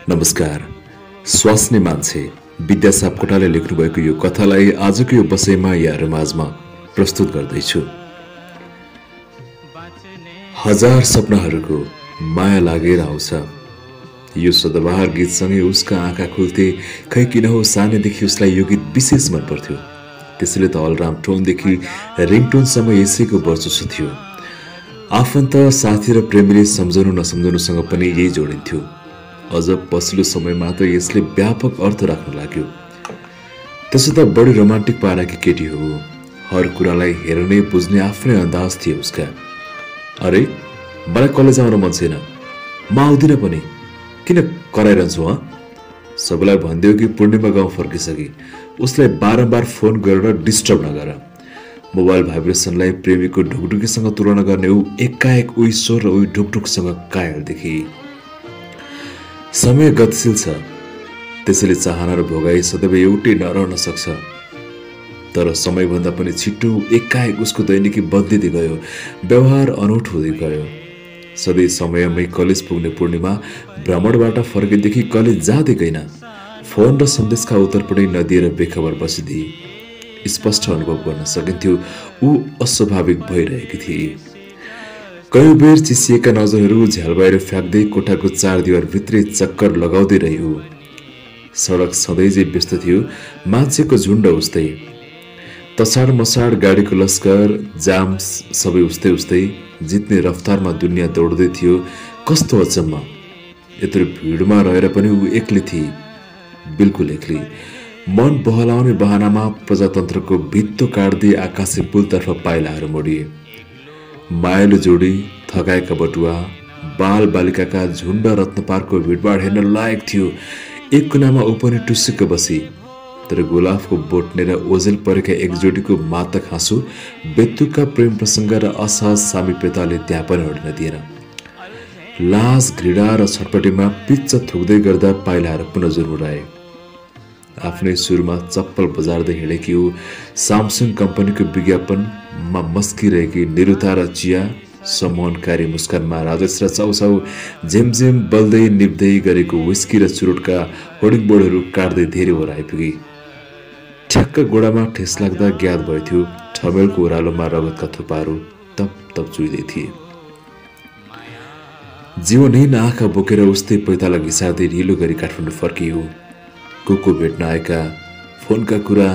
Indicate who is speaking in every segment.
Speaker 1: नमस्कार। स्वास्नी मान्छे विद्या सापकोटाले लेख्नुभएको यो कथालाई आजको यो बसाइमा यहाँहरु माझमा प्रस्तुत गर्दैछु। हजार सपनाहरूको माया लागेर आउँछ। यो सदाबहार गीतसँगै उसका आँखा खुल्थे। खै किन हो सानैदेखि उसलाई यो गीत विशेष मन पर्थ्यो। त्यसैले त अलराम टोनदेखि रिङटोनसम्म यसैको वर्चस्व थियो। आफन्त साथी र प्रेमीले सम्झनु नसम्झनुसँग पनि यही जोडिन्थ्यो। अझ पछिल्लो समयमा त यसले व्यापक अर्थ राख्न लाग्यो। त्यसो त बढी रोमान्टिक पाराकी केटी हो। हर कुरालाई हेर्ने बुझ्ने आफ्नै अन्दाज थियो उसका। अरे मलाई कलेज आउन मन छैन, म आउँदिन पनि, किन कराइरहन्छु हँ? सबैलाई भनिदियो कि पूर्णिमा गाउँ फर्किसके। उसलाई बारम्बार फोन गरेर डिस्टर्ब नगर। मोबाइल भाइब्रेसनलाई प्रेमीको ढुकढुकीसँग तुलना गर्ने ऊ एकाएक उही स्वर र उही ढुकढुकसँग कायल देखि। समय गतिशील छ, त्यसैले चाहना र भोगाई सदैव एउटै नरहन सक्छ। तर समयभन्दा पनि छिट्टो एकाएक उसको दैनिकी बदलिँदै गयो, व्यवहार अनौठो हुँदै गयो। सधैँ समयमै कलेज पुग्ने पूर्णिमा भ्रमणबाट फर्केदेखि कलेज जाँदै गएन। फोन र सन्देशका उत्तर पनि नदिएर बेखबर बसिदिए। स्पष्ट अनुभव गर्न सकिन्थ्यो ऊ अस्वाभाविक भइरहेकी थिए। कयौं बेर चिसिएका नजरहरू झ्याल बाहिर फ्याँक्दै कोठाको चार दिवार भित्रै चक्कर लगाउँदै रह्यो। सडक सधैँ व्यस्त थियो, मान्छेको झुण्ड उस्तै। तसाड मसाड गाडीको लस्कर, जाम सबै उस्तै उस्तै। जित्ने रफ्तारमा दुनियाँ दौड्दै थियो। कस्तो अचम्म, यत्रो भिडमा रहेर पनि ऊ एक्लै थिए, बिल्कुल एक्लै। मन बहलाउने बहानामा प्रजातन्त्रको भित्तो काट्दै आकाशे पुलतर्फ पाइलाहरू मोडिए। मायालु जोडी, थकाएका बटुवा, बाल बालिकाका झुण्ड रत्नपारको भिडभाड हेर्न लायक थियो। एक कुनामा ऊ पनि टुस्सिक्क बसी। तर गुलाफको बोट्ने र ओझेल परेका एक जोडीको मातक हाँसो, बेतुका प्रेम प्रसङ्ग र असहज सामिप्यताले त्यहाँ पनि हटिन दिएन। लाज, घृणा र छटपटीमा पिच्च थुक्दै गर्दा पाइलाहरू पुनः जुर्मुराए। आफ्नै सुरमा चप्पल बजार्दै हिँडेकी ऊ सामसुङ कम्पनीको विज्ञापनमा मस्किरहेकी निरुता र चिया, सम्मोहनकारी मुस्कानमा राजेश र चाउचाउ, झिमझिम बल्दै निप्दै गरेको विस्की र चुरोटका होर्डिङ बोर्डहरू काट्दै धेरै वर आइपुगे। ठ्याक्क गोडामा ठेस लाग्दा ज्ञात भएथ्यो ठमेलको ओह्रालोमा रगतका थुपाहरू तप तप चुइदै थिए। जीवनहीन आँखा बोकेर उस्तै पैताला घिसार्दै ढिलो गरी काठमाडौँ फर्कियो। को भेट्न आएका, फोनका कुरा,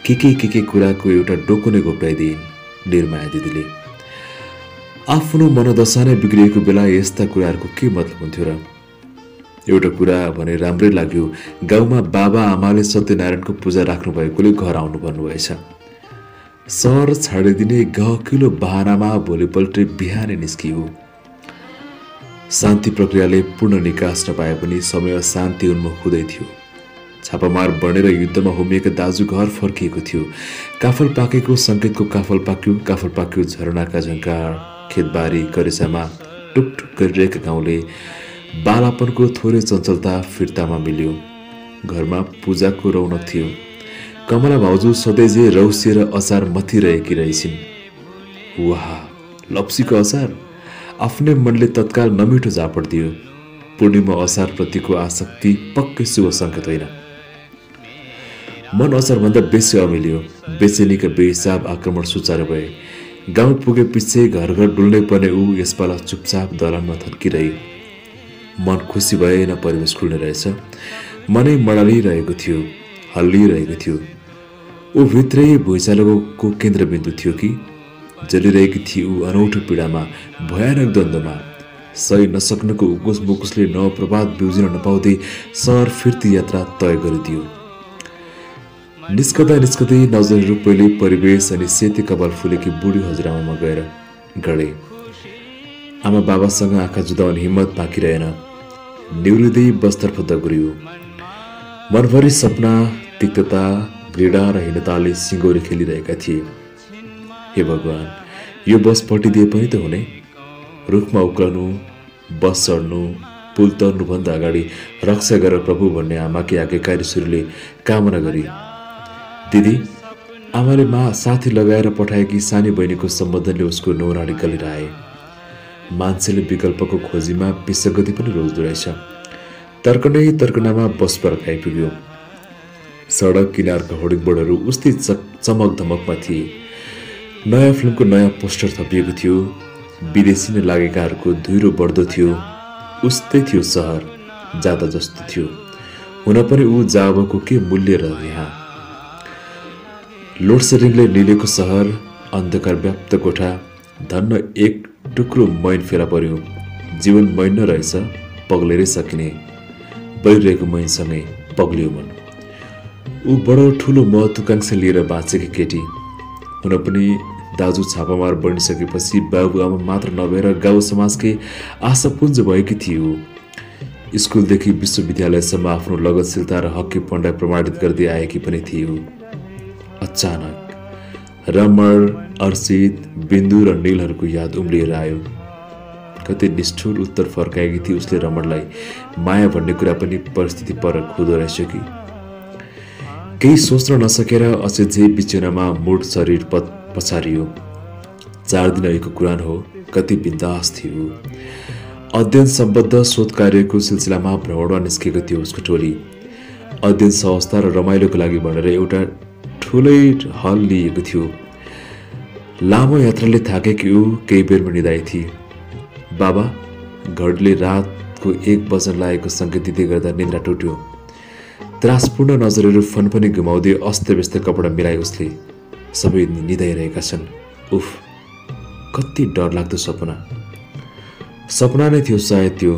Speaker 1: के कुराको एउटा डोको नै घोप्टाइदिइन् निर्माया दिदीले। आफ्नो मनोदशा नै बिग्रिएको बेला यस्ता कुराहरूको के मतलब हुन्थ्यो र? एउटा कुरा भने राम्रै लाग्यो, गाउँमा बाबा आमाले सत्यनारायणको पूजा राख्नु भएकोले घर आउनु भन्नुभएछ। सहर छाडिदिने गहकिलो बहानामा भोलिपल्टै बिहानै निस्कियो। शान्ति प्रक्रियाले पूर्ण निकास नपाए पनि समय शान्ति उन्मुख हुँदै थियो। छापामार बनेर युद्धमा होमिएका दाजु घर फर्किएको थियो। काफल पाकेको सङ्केतको काफल पाक्यो झरनाका झङ्कार, खेतबारी करेसामा टुकटुक गरिरहेका गाउँले बालापनको थोरै चञ्चलता फिर्तामा मिल्यो। घरमा पूजाको रौनक थियो। कमला भाउजू सधैँ रौसिएर अचार मथिरहेकी रहेछिन्। वाह, लप्सीको अचार! आफ्नै मनले तत्काल नमिठो झापड दियो। पूर्णिमा अचारप्रतिको आसक्ति पक्कै शुभ सङ्केत होइन। मन अचारभन्दा बेसी अमिल्यो। बेचेनीका बेहिसाब आक्रमण सुचारू भए। गाउँ पुगे पछि घर घर डुल्नै पर्ने ऊ यसपाला चुपचाप दलानमा थन्किरहे। मन खुसी भए न परिवेश खुल्ने रहेछ। मनै मडालिरहेको थियो, हल्लिरहेको थियो। ऊ भित्रै भुइँचालोको केन्द्रबिन्दु थियो कि जलिरहेकी थिए ऊ अनौठो पीडामा, भयानक द्वन्द्वमा। सही नसक्नुको उकुस मुकुसले नवप्रभात बिउजिन नपाउँदै सहर फिर्ती यात्रा तय गरिदियो। निस्कँदै नजरहरू पहिले परिवेश अनि सेती कपाल फुलेकी बुढी हजुरआमामा गएर गढे। आमा बाबासँग आँखा जुदाउने हिम्मत बाँकी रहेन। निउरिँदै बसतर्फ दगुरियो। मनभरि सपना, तिक्तता, घृणा र हीनताले सिङ्गौरी खेलिरहेका थिए। हे भगवान, यो बस पल्टिदिए पनि त हुने। रुखमा उक्लनु, बस चढ्नु, पुल तर्नुभन्दा अगाडि रक्षा गर प्रभु भन्ने आमाकी आज्ञाकारी सुरले कामना गरी। दिदी, आमाले साथी लगाएर पठाएकी सानी बहिनीको सम्बन्धले उसको नौराडी गलिरहे। मान्छेले विकल्पको खोजीमा विसङ्गति पनि रोज्दो रहेछ। तर्कनै तर्कनामा बस पर आइपुग्यो। सडक किनारका होर्डिङ बोर्डहरू उस्तै चमक धमकमा थिए। नयाँ फिल्मको नयाँ पोस्टर थपिएको थियो। विदेशी नै लागेकाहरूको धुइरो बढ्दो थियो। उस्तै थियो सहर, जाता जस्तो थियो। हुन पनि ऊ जाबको के मूल्य र यहाँ। लोडसेडिङले निलेको सहर, अन्धकार व्याप्त कोठा, धन्न एक टुक्रो मैन फेला पर्यो। जीवन मैन न रहेछ, पग्लेरै सकिने। बलिरहेको मैनसँगै पग्लियो मन। ऊ बडो ठुलो महत्वाकांक्षा लिएर बाँचेकी केटी। हुन पनि दाजु छापामार बनिसकेपछि बाबुआमा मात्र नभएर गाउँ समाजकै आशापुञ्ज भएकी थियो। स्कुलदेखि विश्वविद्यालयसम्म आफ्नो लगनशीलता र हक्कीपनलाई प्रमाणित गर्दै आएकी पनि थियो। अचानक रमण, अर्चित, बिन्दु र नीलहरूको याद उम्लिएर आयो। कति निष्ठुर उत्तर फर्काएकी थिए उसले रमणलाई। माया भन्ने कुरा पनि परिस्थिति परक हुँदो रहेछ कि। केही सोच्न नसकेर अचेतै बिचनामा मुड शरीर पछारियो। 4 दिन अघिको कुरा हो। कति बिन्दास थियो। अध्ययन सम्बद्ध शोध कार्यको सिलसिलामा भ्रमणमा निस्केको थियो उसको टोली। अध्ययन संस्था र रमाइलोको लागि भनेर एउटा ठुलै हल लिएको थियो। लामो यात्राले थाकेकी ऊ केही बेरमा निदाई थिए। बाबा, घडीले रातको 1 बज्न लागेको सङ्केत दिँदै गर्दा निद्रा टुट्यो। त्रासपूर्ण नजरहरू फनफनी घुमाउँदै अस्तव्यस्त कपडा मिलाए उसले। सबै निदाइरहेका छन्। उफ, कति डरलाग्दो सपना। सपना नै थियो सायद त्यो,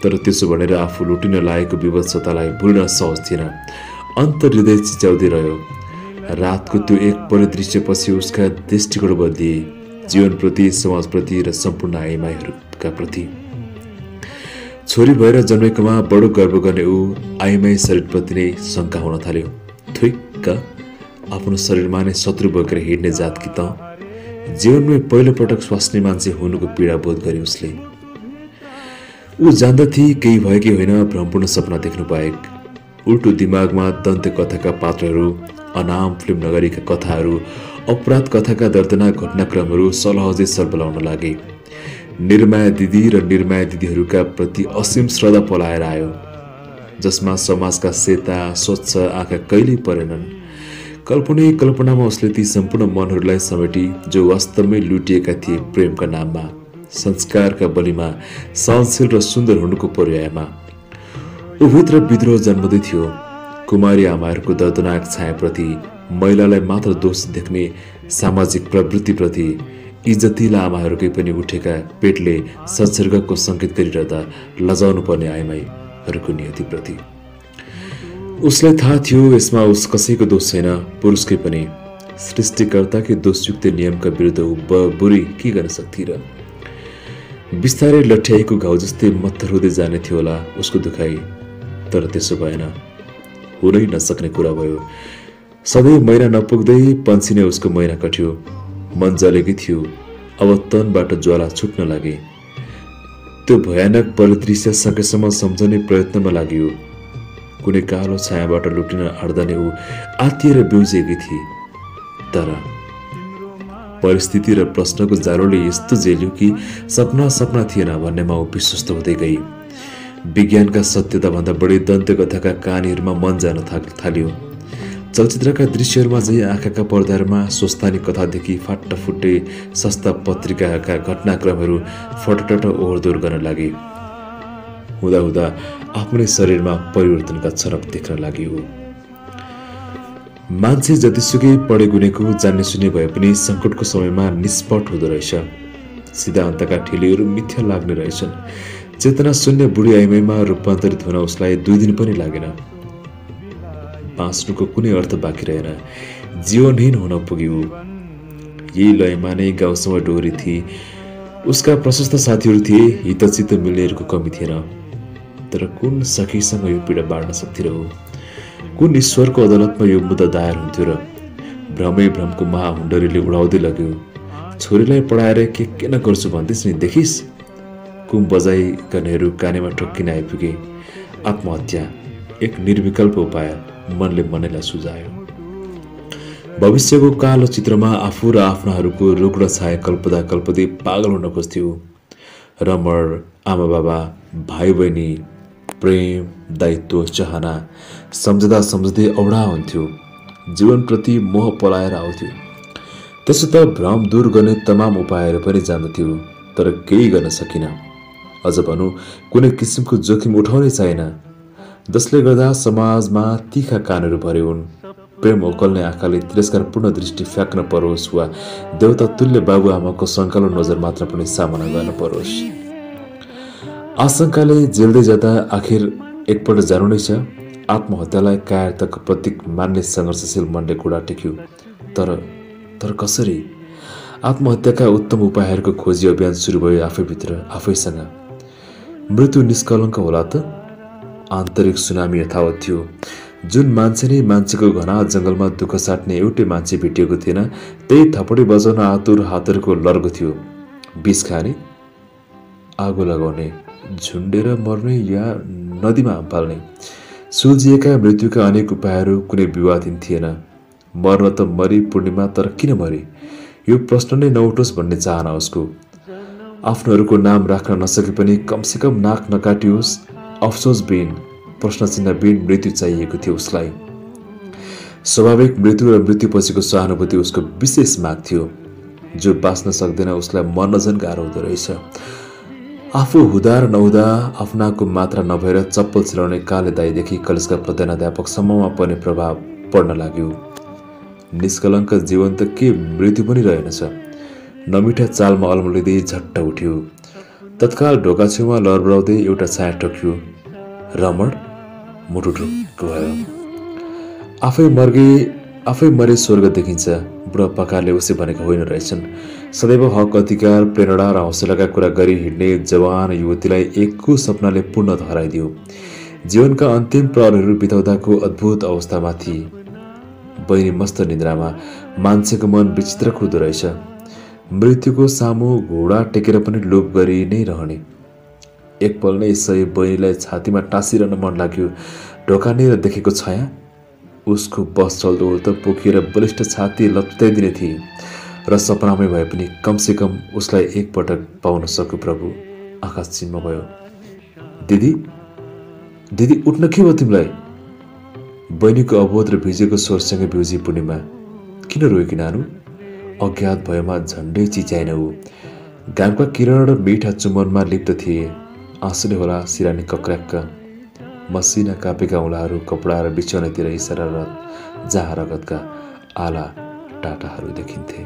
Speaker 1: तर त्यसो भनेर आफू लुटिन लागेको विवत्सतालाई भुल्न सहज थिएन। अन्तर्हृदय चिच्याउँदै रह्यो। रातको त्यो एक परिदृश्यपछि उसका दृष्टिकोण बदलिए, जीवनप्रति, समाजप्रति र सम्पूर्ण आइमाईहरूका प्रति। छोरी भएर जन्मेकोमा बडो गर्व गर्ने ऊ आइमाई शरीरप्रति नै शङ्का हुन थाल्यो। थुइक्क, आफ्नो शरीरमा नै शत्रु बोकेर हिँड्ने जात कि त। जीवनमै पहिलोपटक स्वास्नी मान्छे हुनुको पीडा बोध गरे उसले। ऊ जान्दथे केही भएकै होइन भ्रमपूर्ण सपना देख्नु बाहेक। उल्टो दिमागमा दन्त्य कथाका पात्रहरू, अनाम फिल्म नगरीका कथाहरू, अपराध कथाका दर्दनाक घटनाक्रमहरू सलहजै सल्बलाउन लागे। निर्माया दिदी र निर्माया दिदीहरूका प्रति असीम श्रद्धा पलाएर आयो, जसमा समाजका सेता स्वच्छ आँखा कहिल्यै परेनन्। कल्पनामा उसले ती सम्पूर्ण मनहरूलाई समेटी जो वास्तवमै लुटिएका थिए प्रेमका नाममा, संस्कारका बलिमा, सहनशील र सुन्दर हुनुको पर्यायमा। ऊभित्र विद्रोह जन्मदै थियो। कुमारी आमाहरूको दर्दनाक छायाप्रति, महिलालाई मात्र दोष देख्ने सामाजिक प्रवृत्तिप्रति, इज्जतिला आमाहरूकै पनि उठेका पेटले संसर्गको सङ्केत गरिरहँदा लजाउनु पर्ने आइमाईहरूको नियतिप्रति। उसलाई थाहा थियो यसमा उस कसैको दोष छैन, पुरुषकै पनि। सृष्टिकर्ताकै दोषयुक्त नियमका विरुद्ध बुढी के गर्न सक्थे र। बिस्तारै लट्ठ्याएको घाउ जस्तै मत्थर हुँदै जाने थियो होला उसको दुखाइ, तर त्यसो भएन। हुनै नसक्ने कुरा भयो। सधैँ महिना नपुग्दै पन्छिने उसको महिना कट्यो। मन जलेकै थियो। अब तनबाट ज्वाला छुट्न लागे। त्यो भयानक परिदृश्य सकेसम्म सम्झने प्रयत्नमा लाग्यो। कुनै कालो छायाबाट लुटिन आँट्दा नै ऊ आत्तिएर बिउजेकी थिए। तर परिस्थिति र प्रश्नको जालोले यस्तो जेल्यो कि सपना थिएन भन्नेमा ऊ विश्वस्त हुँदै गई। विज्ञानका सत्यताभन्दा बढी दन्त्य कथाका कहानीहरूमा मन जान थाल्यो। चलचित्रका दृश्यहरूमा झै आँखाका पर्दाहरूमा स्वस्थानी कथादेखि फाट्टाफुट्टे सस्ता पत्रिकाका घटनाक्रमहरू फटटट ओहोरदोहोर गर्न लागे। हुँदा आफ्नै शरीरमा परिवर्तनका छरप देख्न लाग्यो। मान्छे जतिसुकै पढे गुनेको जान्ने सुन्ने भए पनि सङ्कटको समयमा निष्पट हुँदो रहेछ। सिद्धान्तका ठेलीहरू मिथ्या लाग्ने रहेछन्। चेतना शून्य बुढी आइमाईमा रूपान्तरित हुन उसलाई 2 दिन पनि लागेन। बाँच्नुको कुनै अर्थ बाँकी रहेन। जीवनहीन हुन पुग्यो। यही लयमा नै गाउँसम्म डोरी थिए। उसका प्रशस्त साथीहरू थिए, हितचित्त मिल्नेहरूको कमी थिएन। तर कुन सखीसँग यो पीडा बाँड्न सक्थे र हो? कुन ईश्वरको अदालतमा यो मुद्दा दायर हुन्थ्यो र? भ्रमै भ्रमको महाहुण्डरीले उडाउँदै लग्यो। छोरीलाई पढाएर के नगर्छु भन्दैछ नि, देखिस्? कुम बजाई गर्नेहरू कानेमा ठोक्किन आइपुगे। आत्महत्या एक निर्विकल्प उपाय मनले मनैलाई सुझायो। भविष्यको कालो चित्रमा आफू र आफ्नाहरूको रुग्ण छाया कल्पदै पागल हुन खोज्थ्यो। रमण, आमा बाबा, भाइ बहिनी, प्रेम, दायित्व, चाहना सम्झदा सम्झदै औडा हुन्थ्यो। जीवनप्रति मोह पलाएर आउँथ्यो। त्यसो त भ्रम दूर गर्ने तमाम उपायहरू पनि जान्दथ्यो, तर केही गर्न सकिन। अझ भनौँ कुनै किसिमको जोखिम उठाउनै छैन, जसले गर्दा समाजमा तीखा कानहरू भरे हुन्। प्रेम ओकल्ने आँखाले तिरस्कारपूर्ण दृष्टि फ्याँक्न परोस् वा देवता तुल्य बाबुआमाको सङ्कलन नजर मात्र पनि सामना गर्न परोस्। आशंकाले जेल्दै जाँदा आखिर एकपल्ट जानु नै छ। आत्महत्यालाई कायरताको प्रतीक मान्ने सङ्घर्षशील मनले कुरा टेक्यो। तर कसरी? आत्महत्याका उत्तम उपायहरूको खोजी अभियान सुरु भयो आफैभित्र, आफैसँग। मृत्यु निष्कलङ्क होला त? आन्तरिक सुनामी यथावत थियो। जुन मान्छे नै मान्छेको घना जङ्गलमा दुःख साट्ने एउटै मान्छे भेटिएको थिएन, त्यही थपडी बजाउन आतुर हातहरूको लर्गो थियो। विष खाने, आगो लगाउने, झुन्डेर मर्ने या नदीमा फाल्ने। सुल्झिएका मृत्युका अनेक उपायहरू कुनै विवादहीन थिएन। मर्न त मरी पूर्णिमा, तर किन मरे? यो प्रश्न नै नउठोस् भन्ने चाहना उसको। आफ्नोहरूको नाम राख्न नसके पनि कमसेकम नाक नकाटियोस्, अफसोसविहीन, प्रश्नचिन्हविहीन मृत्यु चाहिएको थियो उसलाई। स्वाभाविक मृत्यु र मृत्युपछिको सहानुभूति उसको विशेष माग थियो। जो बाँच्न सक्दैन उसलाई मर्न झन् गाह्रो हुँदो रहेछ। आफू हुँदा र नहुँदा आफ्नाको मात्रा नभएर चप्पल सिलाउने काले दाईदेखि कलेजका प्रधानाध्यापकसम्ममा पनि प्रभाव पर्न लाग्यो। निष्कलङ्क जीवन त के मृत्यु पनि रहेनछ। नमिठा चालमा अल्मलिँदै झट्ट उठ्यो। तत्काल ढोका छेउमा लरबराउँदै एउटा छाया टोक्यो। रमण, मुटु ढुक्क भयो। आफै मरे स्वर्ग देखिन्छ, बुढापाकाले उसै भनेका होइन रहेछन्। सदैव हक, अधिकार, प्रेरणा र हौसलाका कुरा गरी हिँड्ने जवान युवतीलाई एकको सपनाले पूर्ण हराइदियो। जीवनका अन्तिम प्रहरहरू बिताउँदाको अद्भुत अवस्थामा थिए। बहिनी मस्त निद्रामा। मान्छेको मन विचित्र हुँदो रहेछ। मृत्युको सामु घोडा टेकेर पनि लोभ गरी नै रहने। एकपल नै सही बहिनीलाई छातीमा टाँसिरहन मन लाग्यो। ढोकानेर देखेको छाया उसको बस चल्दो त पोखिएर बलिष्ठ छाती लप्टाइदिने थिए र सपनामै भए पनि कमसेकम उसलाई एकपटक पाउन सकु प्रभु। आँखा चिम्म भयो। दिदी उठ्न के भयो तिमीलाई? बहिनीको अबोध र भिजेको स्वरसँगै बिउजी पूर्णिमा। किन रोएकी नानु? अज्ञात भएमा झन्डै चिच्याएन ऊ। घामका किरण र मिठा चुम्बनमा लिप्त थिए। आँसुले होला सिरानी कक्र्याक्क। मसिना कापेका औँलाहरू कपडा र बिछौनातिर इसारारत, जहाँ रगतका आला टाटाहरू देखिन्थे।